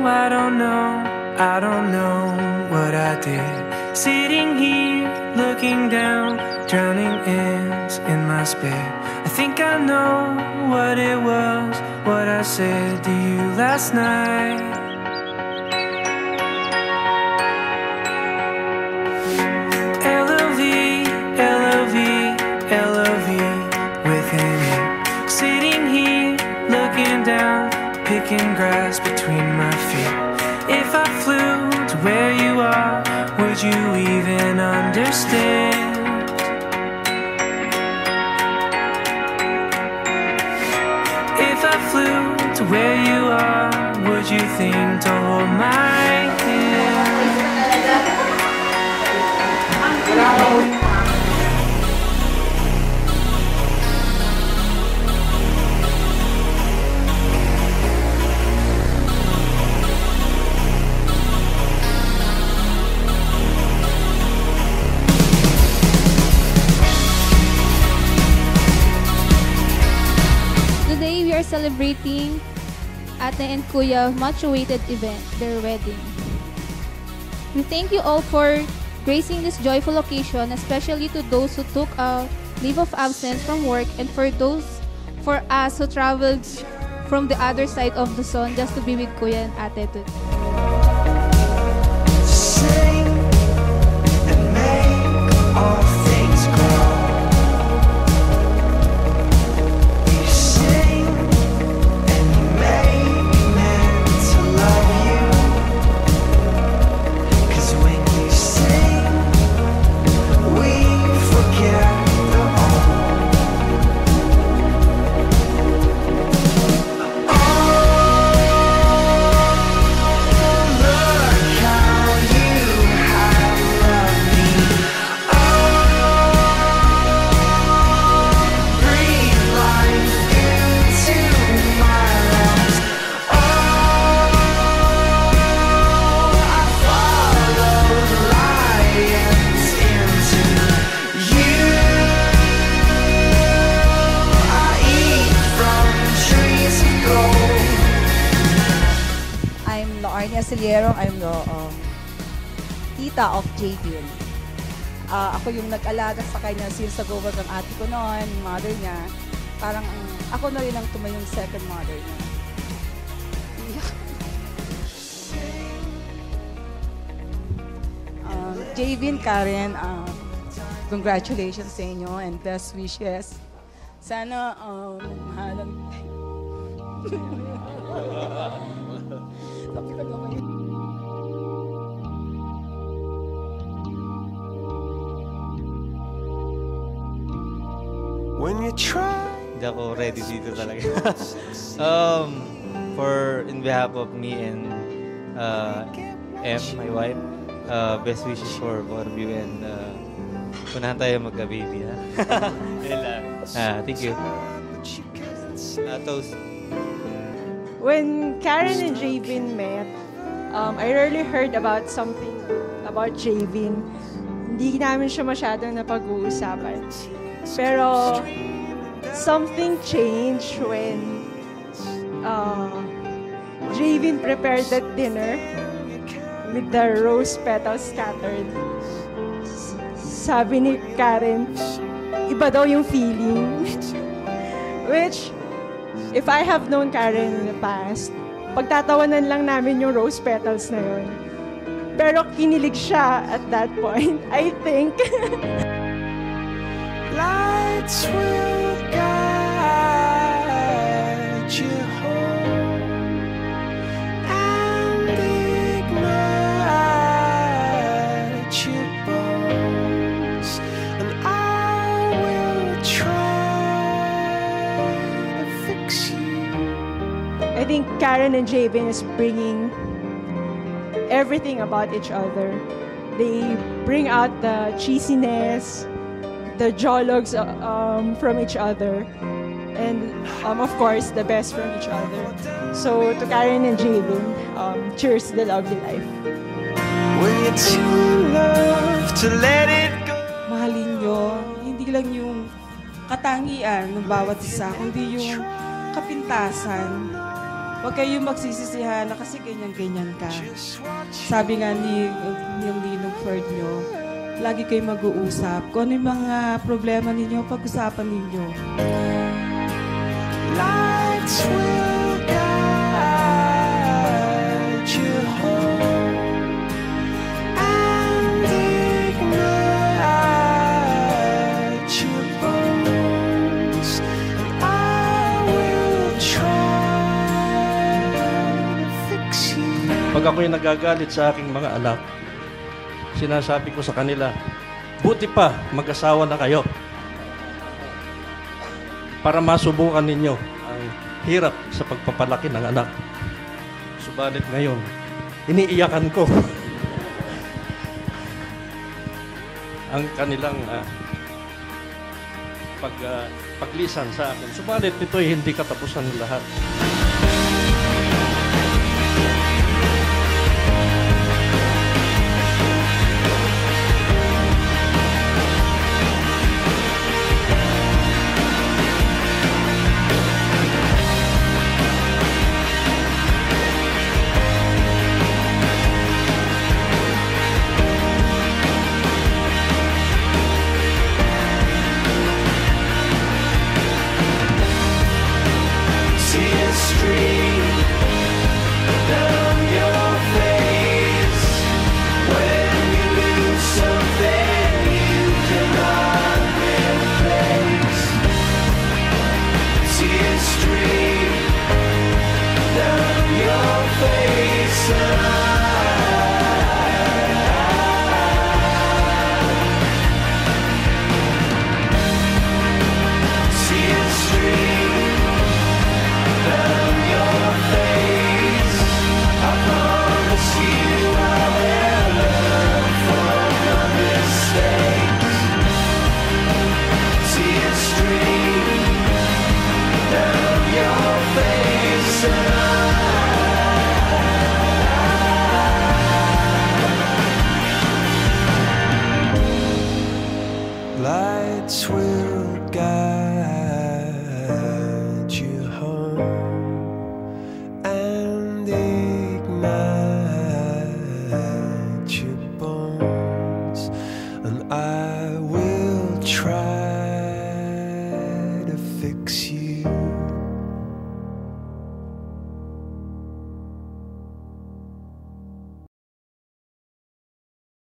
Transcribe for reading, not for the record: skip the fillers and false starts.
I don't know what I did. Sitting here, looking down, drowning ends in my spit. I think I know what it was, what I said to you last night. Picking grass between my feet. If I flew to where you are, would you even understand? If I flew to where you are, would you think to hold my hand? Today we are celebrating Ate and Kuya much-awaited event, their wedding. We thank you all for gracing this joyful occasion, especially to those who took a leave of absence from work and for us who traveled from the other side of the sun just to be with Kuya and Ate today. I'm the tita of Javian. Ako yung nag-alaga sa kanya since nag-over ng ate ko noon, mother niya. Parang ako na rin ang tumayong second mother niya. Javian, Karen, congratulations sa inyo and best wishes. Sana mahalang When you try. Hindi ako ready dito talaga. In behalf of me and M, my wife, best wishes for both of you and punahan tayo magka-baby, ha? Thank you. Toast. When Karen and Javian met, I rarely heard about something about Javian. Hindi namin siya masyadong napag-uusapan. Pero something changed when Javian prepared that dinner with the rose petals scattered. Sabi ni Karen, iba daw yung feeling. Which, if I have known Karen in the past, pagtatawanan lang namin yung rose petals na yun. Pero kinilig siya at that point, I think. Lights will guide you home and ignite your bones, and I will try to fix you. I think Karen and Javian is bringing everything about each other. They bring out the cheesiness, the jologs from each other, and of course the best from each other. So to Karen and Javian, cheers to the lovely life. When you're too love to let it go. Mahalin nyo, hindi lang yung katangian ng bawat isa, kundi yung kapintasan. Huwag kayong magsisisihan na kasi ganyan-ganyan ka. Sabi nga ni yung Ninong Ferd nyo, lagi kayong mag-uusap. Kung ano yung mga problema ninyo, pag-usapan ninyo. Lights will guide you home and ignite your bones. And I will try to fix you. Pag ako'y nagagalit sa aking mga anak, sinasabi ko sa kanila, buti pa mag-asawa na kayo para masubukan ninyo ang hirap sa pagpapalaki ng anak. Subalit ngayon, iniiyakan ko ang kanilang paglisan sa akin. Subalit ito'y hindi katapusan ng lahat. Tears stream down your face when you lose something you cannot replace. Tears stream down your face.